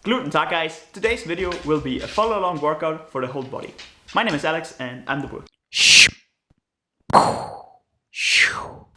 Guten Tag guys, today's video will be a follow along workout for the whole body. My name is Alex and I'm the Bull.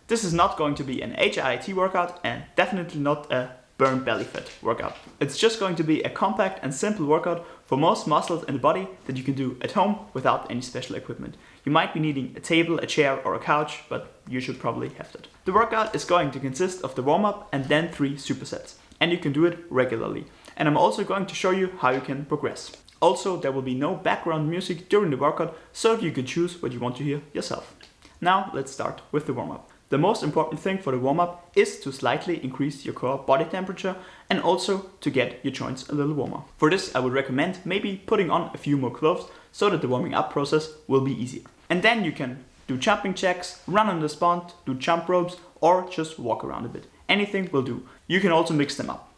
This is not going to be an HIIT workout and definitely not a burn belly fat workout. It's just going to be a compact and simple workout for most muscles in the body that you can do at home without any special equipment. You might be needing a table, a chair or a couch, but you should probably have that. The workout is going to consist of the warm-up and then 3 supersets, and you can do it regularly. And I'm also going to show you how you can progress. Also, there will be no background music during the workout, so you can choose what you want to hear yourself. Now let's start with the warm-up. The most important thing for the warm-up is to slightly increase your core body temperature and also to get your joints a little warmer. For this I would recommend maybe putting on a few more clothes so that the warming up process will be easier. And then you can do jumping jacks, run on the spot, do jump ropes or just walk around a bit. Anything will do. You can also mix them up.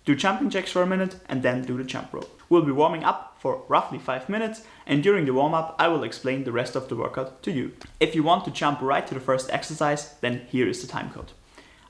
Do jumping jacks for a minute and then do the jump rope. We'll be warming up for roughly 5 minutes and during the warm-up I will explain the rest of the workout to you. If you want to jump right to the first exercise, then here is the time code.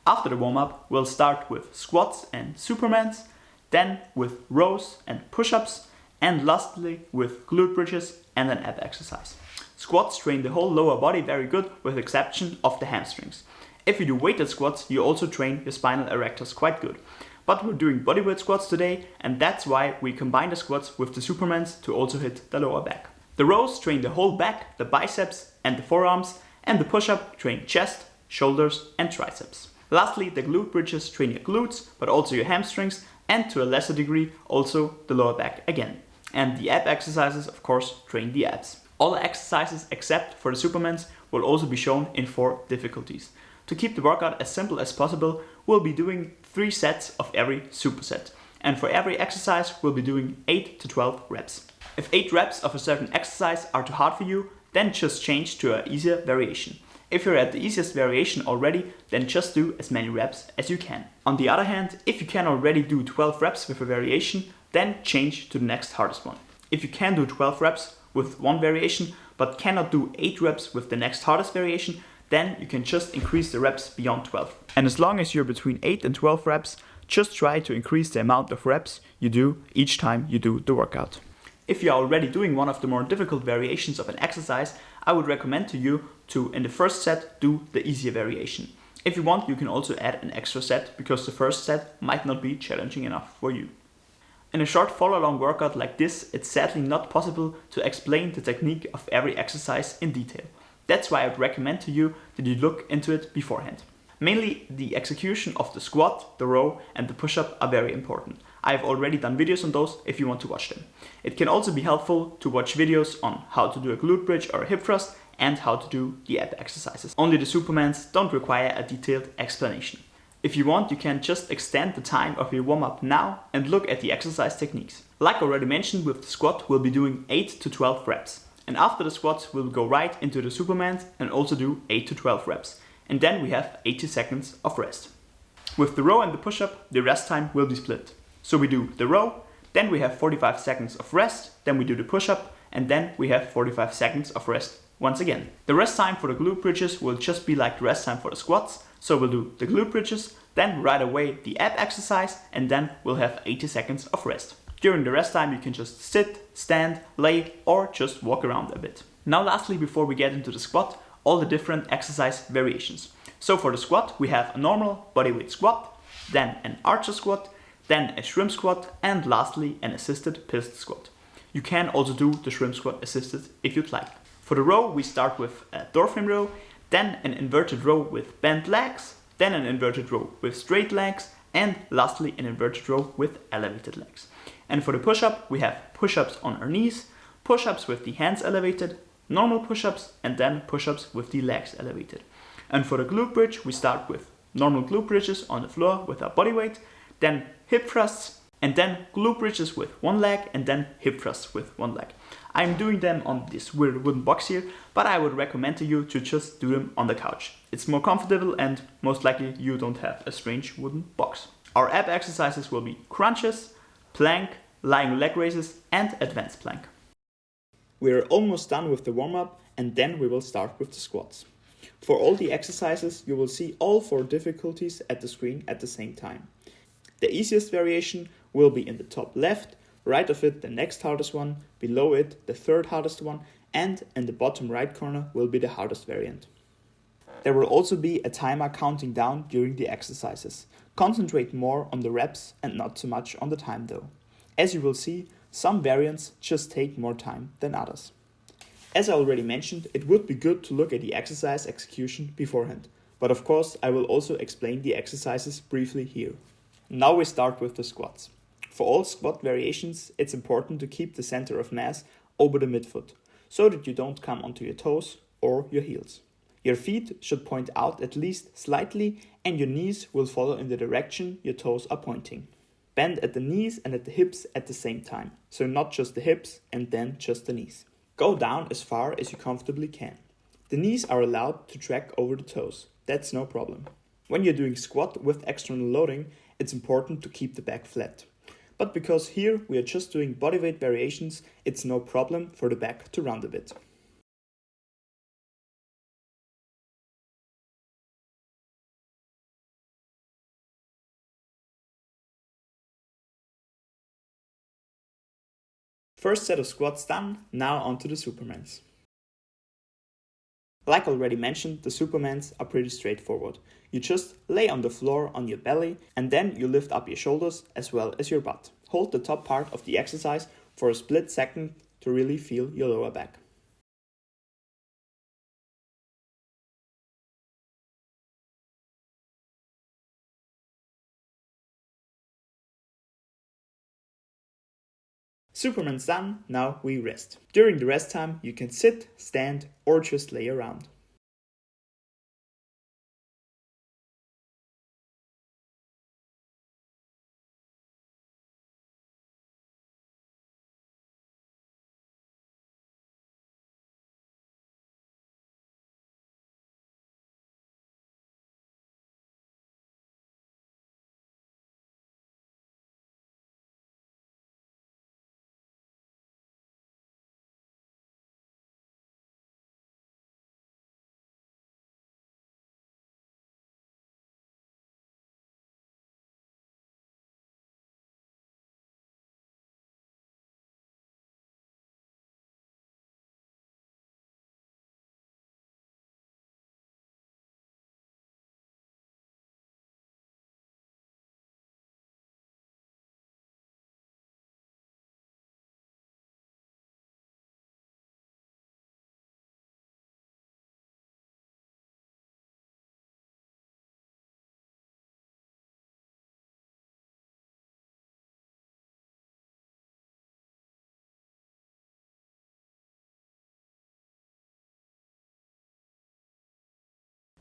After the warm-up we'll start with squats and supermans, then with rows and push-ups, and lastly with glute bridges and an ab exercise. Squats train the whole lower body very good with the exception of the hamstrings. If you do weighted squats you also train your spinal erectors quite good. But we're doing bodyweight squats today and that's why we combine the squats with the supermans to also hit the lower back. The rows train the whole back, the biceps and the forearms, and the push-up train chest, shoulders and triceps. Lastly, the glute bridges train your glutes but also your hamstrings and to a lesser degree also the lower back again. And the ab exercises of course train the abs. All exercises except for the supermans will also be shown in 4 difficulties. To keep the workout as simple as possible, we'll be doing 3 sets of every superset. And for every exercise, we'll be doing 8 to 12 reps. If 8 reps of a certain exercise are too hard for you, then just change to an easier variation. If you're at the easiest variation already, then just do as many reps as you can. On the other hand, if you can already do 12 reps with a variation, then change to the next hardest one. If you can do 12 reps with one variation, but cannot do 8 reps with the next hardest variation, then you can just increase the reps beyond 12. And as long as you're between 8 and 12 reps, just try to increase the amount of reps you do each time you do the workout. If you're already doing one of the more difficult variations of an exercise, I would recommend to you to, in the first set, do the easier variation. If you want, you can also add an extra set because the first set might not be challenging enough for you. In a short follow-along workout like this, it's sadly not possible to explain the technique of every exercise in detail. That's why I would recommend to you that you look into it beforehand. Mainly the execution of the squat, the row and the push-up are very important. I have already done videos on those if you want to watch them. It can also be helpful to watch videos on how to do a glute bridge or a hip thrust and how to do the ab exercises. Only the supermans don't require a detailed explanation. If you want, you can just extend the time of your warm-up now and look at the exercise techniques. Like already mentioned, with the squat we'll be doing 8 to 12 reps. And after the squats we'll go right into the supermans and also do 8 to 12 reps. And then we have 80 seconds of rest. With the row and the push-up, the rest time will be split. So we do the row, then we have 45 seconds of rest, then we do the push-up, and then we have 45 seconds of rest once again. The rest time for the glute bridges will just be like the rest time for the squats. So we'll do the glute bridges, then right away the ab exercise, and then we'll have 80 seconds of rest. During the rest time you can just sit, stand, lay or just walk around a bit. Now lastly, before we get into the squat, all the different exercise variations. So for the squat we have a normal bodyweight squat, then an archer squat, then a shrimp squat and lastly an assisted pistol squat. You can also do the shrimp squat assisted if you'd like. For the row we start with a door frame row, then an inverted row with bent legs, then an inverted row with straight legs and lastly an inverted row with elevated legs. And for the push-up, we have push-ups on our knees, push-ups with the hands elevated, normal push-ups, and then push-ups with the legs elevated. And for the glute bridge, we start with normal glute bridges on the floor with our body weight, then hip thrusts, and then glute bridges with one leg, and then hip thrusts with one leg. I'm doing them on this weird wooden box here, but I would recommend to you to just do them on the couch. It's more comfortable and most likely you don't have a strange wooden box. Our ab exercises will be crunches, plank, lying leg raises and advanced plank. We're almost done with the warm-up and then we will start with the squats. For all the exercises you will see all 4 difficulties at the screen at the same time. The easiest variation will be in the top left, right of it the next hardest one, below it the third hardest one, and in the bottom right corner will be the hardest variant. There will also be a timer counting down during the exercises. Concentrate more on the reps and not too much on the time though. As you will see, some variants just take more time than others. As I already mentioned, it would be good to look at the exercise execution beforehand, but of course I will also explain the exercises briefly here. Now we start with the squats. For all squat variations, it's important to keep the center of mass over the midfoot, so that you don't come onto your toes or your heels. Your feet should point out at least slightly and your knees will follow in the direction your toes are pointing. Bend at the knees and at the hips at the same time, so not just the hips and then just the knees. Go down as far as you comfortably can. The knees are allowed to track over the toes, that's no problem. When you're doing squat with external loading, it's important to keep the back flat. But because here we are just doing bodyweight variations, it's no problem for the back to round a bit. First set of squats done, now onto the Supermans. Like already mentioned, the Supermans are pretty straightforward. You just lay on the floor on your belly and then you lift up your shoulders as well as your butt. Hold the top part of the exercise for a split second to really feel your lower back. Superman's done, now we rest. During the rest time you can sit, stand or just lay around.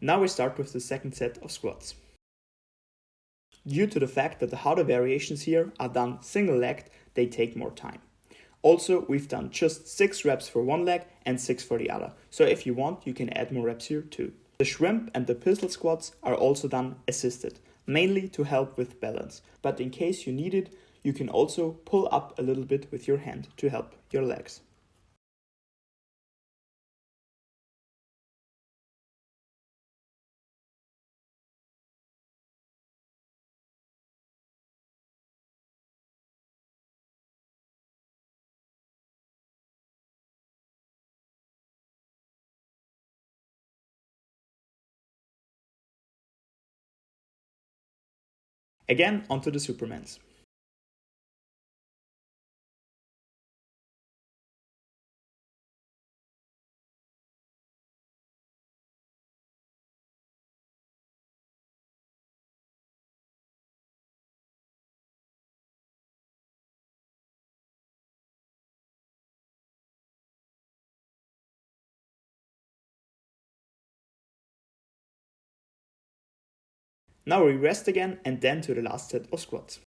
Now we start with the second set of squats. Due to the fact that the harder variations here are done single-legged, they take more time. Also, we've done just 6 reps for one leg and 6 for the other, so if you want, you can add more reps here too. The shrimp and the pistol squats are also done assisted, mainly to help with balance, but in case you need it, you can also pull up a little bit with your hand to help your legs. Again, onto the Supermans. Now we rest again and then to the last set of squats.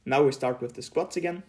Now we start with the squats again.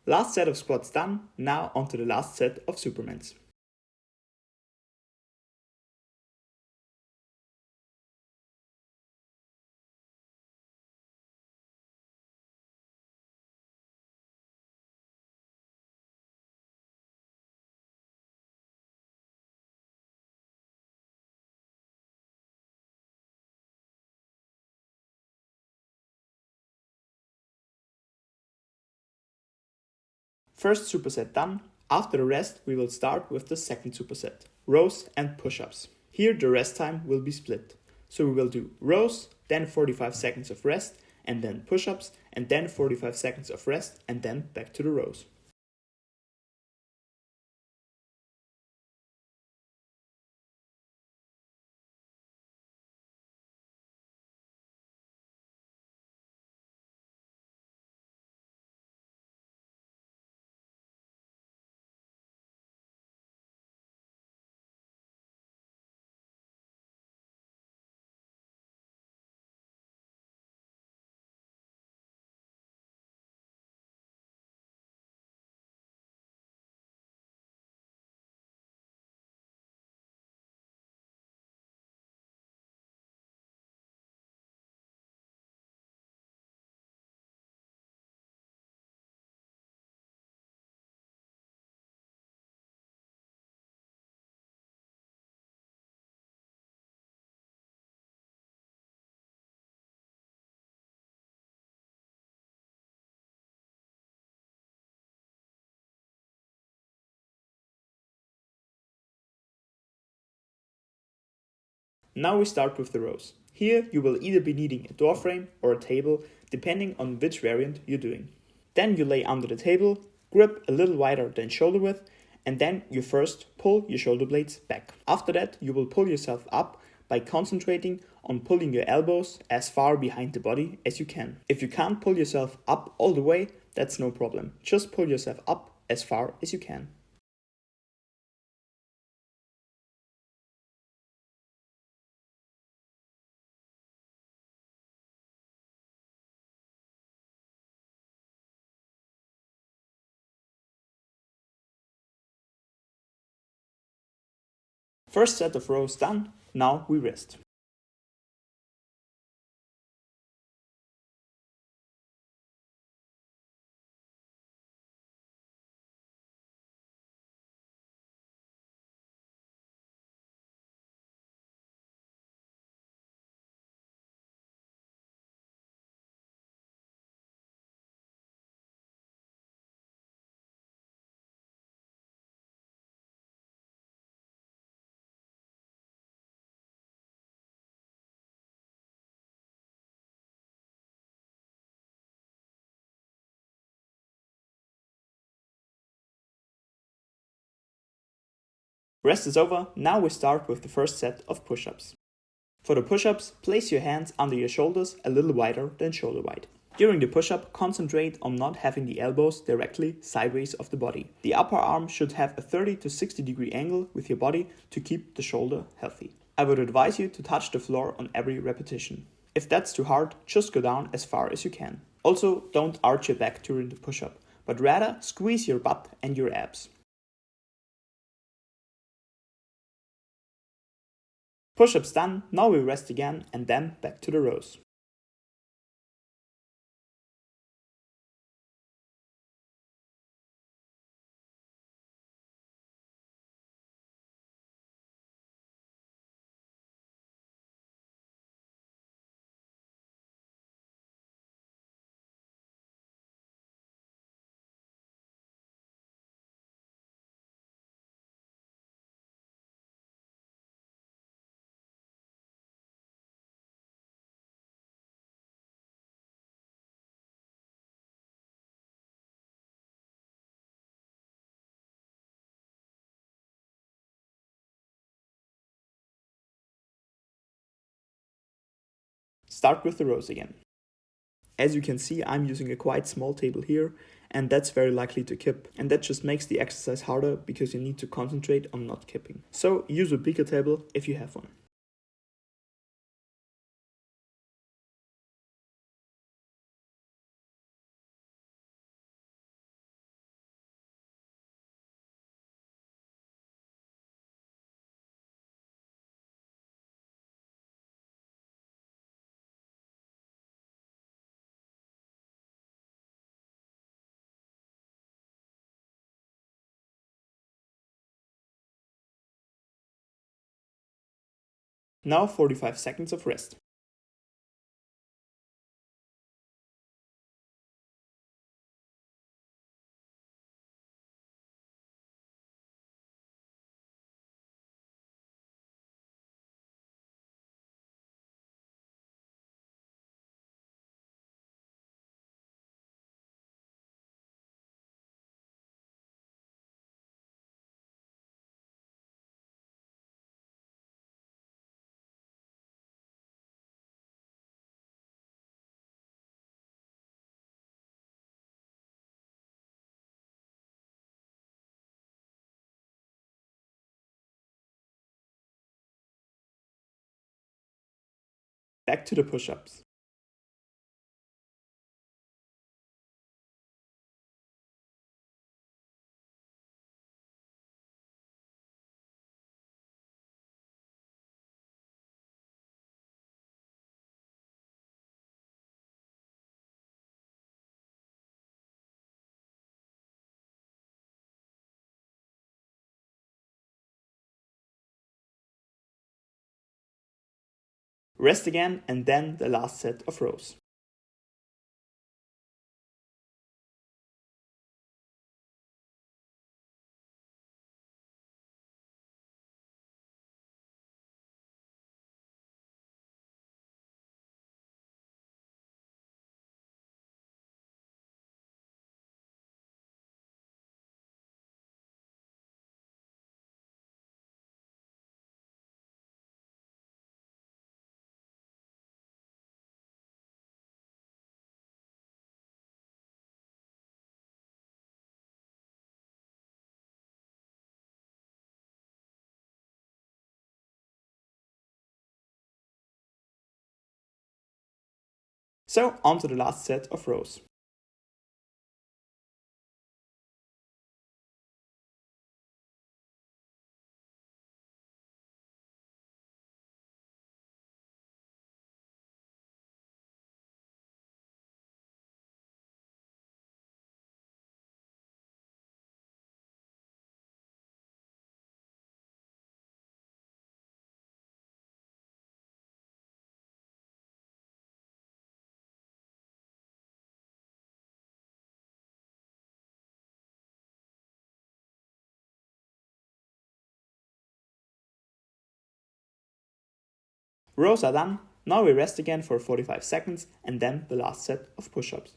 Last set of squats done, now onto the last set of Supermans. First superset done. After the rest, we will start with the second superset, rows and push-ups. Here the rest time will be split. So we will do rows, then 45 seconds of rest, and then push-ups, and then 45 seconds of rest, and then back to the rows. Now we start with the rows. Here you will either be needing a door frame or a table, depending on which variant you're doing. Then you lay under the table, grip a little wider than shoulder width, and then you first pull your shoulder blades back. After that, you will pull yourself up by concentrating on pulling your elbows as far behind the body as you can. If you can't pull yourself up all the way, that's no problem. Just pull yourself up as far as you can. First set of rows done, now we rest. Rest is over, now we start with the first set of push-ups. For the push-ups, place your hands under your shoulders a little wider than shoulder wide. During the push-up, concentrate on not having the elbows directly sideways of the body. The upper arm should have a 30 to 60 degree angle with your body to keep the shoulder healthy. I would advise you to touch the floor on every repetition. If that's too hard, just go down as far as you can. Also, don't arch your back during the push-up, but rather squeeze your butt and your abs. Push-ups done, now we rest again and then back to the rows. Start with the rows again. As you can see, I'm using a quite small table here, and that's very likely to kip, and that just makes the exercise harder because you need to concentrate on not kipping. So use a bigger table if you have one. Now 45 seconds of rest. Back to the push-ups. Rest again, and then the last set of rows. So on to the last set of rows. Rows are done. Now we rest again for 45 seconds and then the last set of push-ups.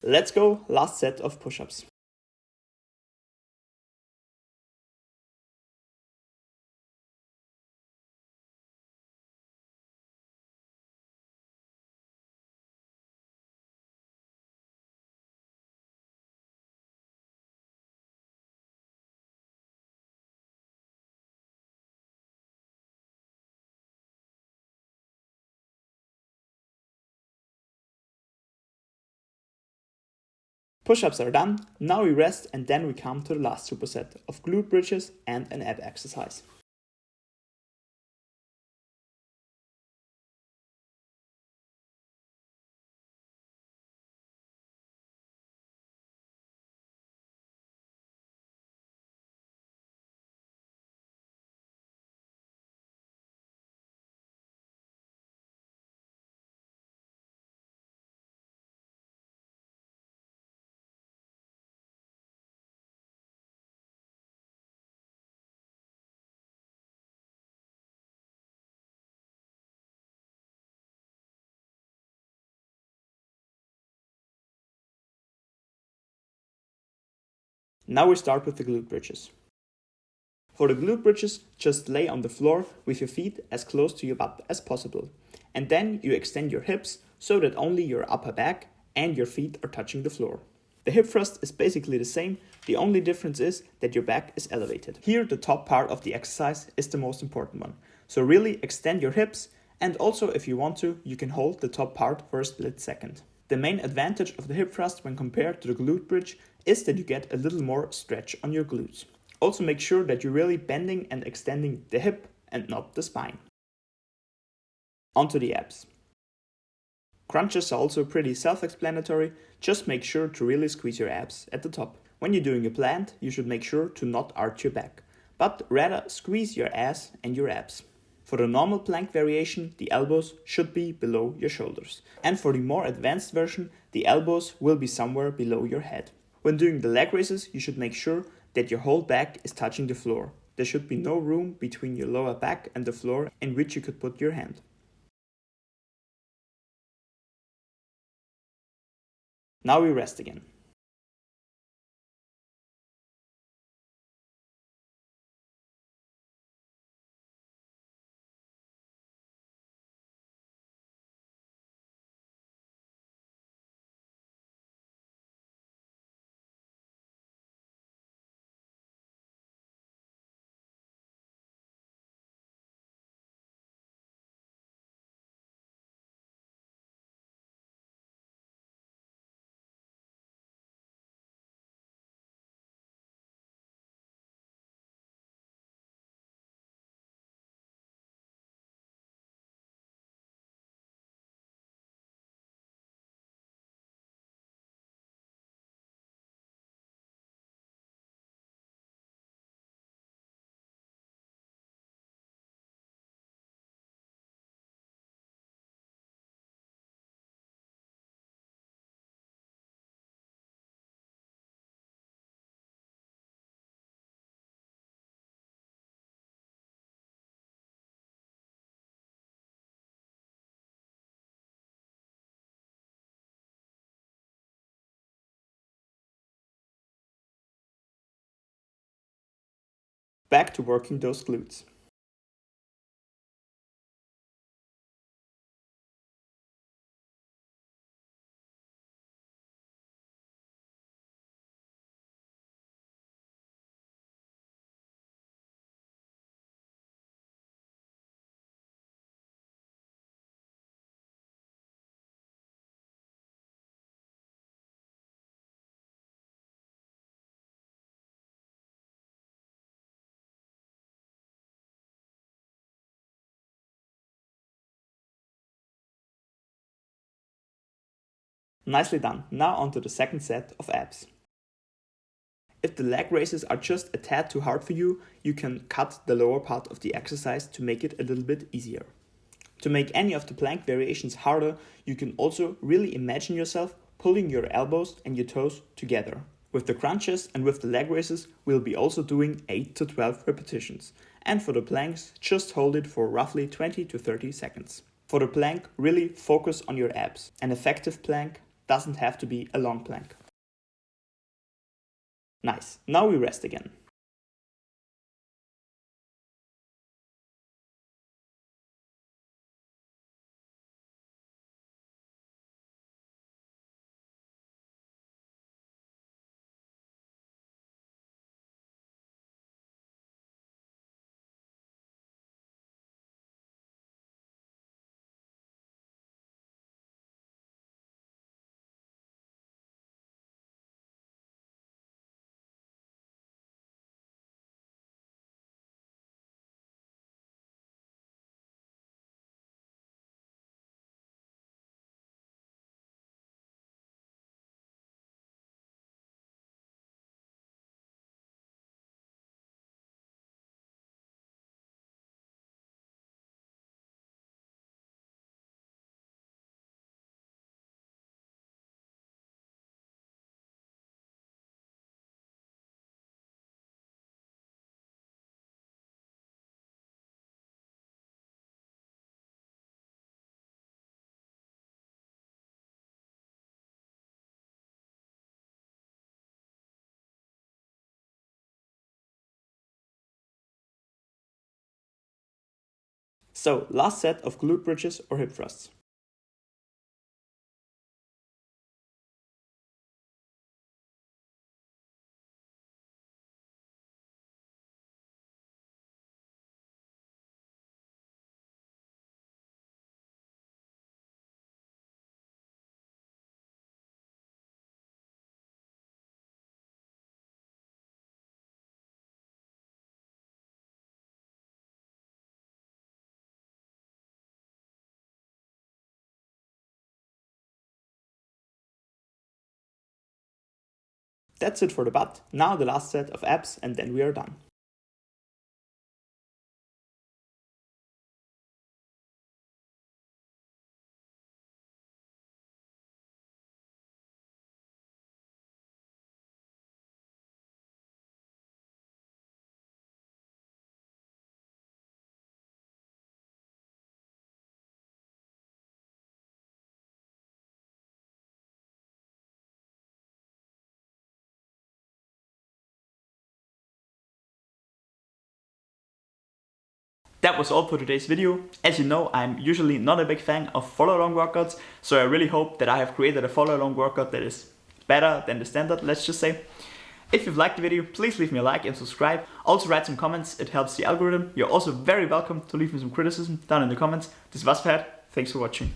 Let's go, last set of push-ups. Push-ups are done. Now we rest and then we come to the last superset of glute bridges and an ab exercise. Now we start with the glute bridges. For the glute bridges, just lay on the floor with your feet as close to your butt as possible. And then you extend your hips so that only your upper back and your feet are touching the floor. The hip thrust is basically the same, the only difference is that your back is elevated. Here the top part of the exercise is the most important one. So really extend your hips, and also if you want to, you can hold the top part for a split second. The main advantage of the hip thrust when compared to the glute bridge is that you get a little more stretch on your glutes. Also make sure that you're really bending and extending the hip and not the spine. Onto the abs. Crunches are also pretty self-explanatory, just make sure to really squeeze your abs at the top. When you're doing a plant, you should make sure to not arch your back, but rather squeeze your ass and your abs. For the normal plank variation, the elbows should be below your shoulders. And for the more advanced version, the elbows will be somewhere below your head. When doing the leg raises, you should make sure that your whole back is touching the floor. There should be no room between your lower back and the floor in which you could put your hand. Now we rest again. Back to working those glutes. Nicely done. Now onto the second set of abs. If the leg raises are just a tad too hard for you, you can cut the lower part of the exercise to make it a little bit easier. To make any of the plank variations harder, you can also really imagine yourself pulling your elbows and your toes together. With the crunches and with the leg raises, we'll be also doing 8 to 12 repetitions. And for the planks, just hold it for roughly 20 to 30 seconds. For the plank, really focus on your abs. An effective plank doesn't have to be a long plank. Nice. Now we rest again. So, last set of glute bridges or hip thrusts. That's it for the butt. Now the last set of abs and then we are done. That was all for today's video. As you know, I'm usually not a big fan of follow along workouts, so I really hope that I have created a follow along workout that is better than the standard, let's just say. If you've liked the video, please leave me a like and subscribe. Also write some comments, it helps the algorithm. You're also very welcome to leave me some criticism down in the comments. This was Fat, thanks for watching.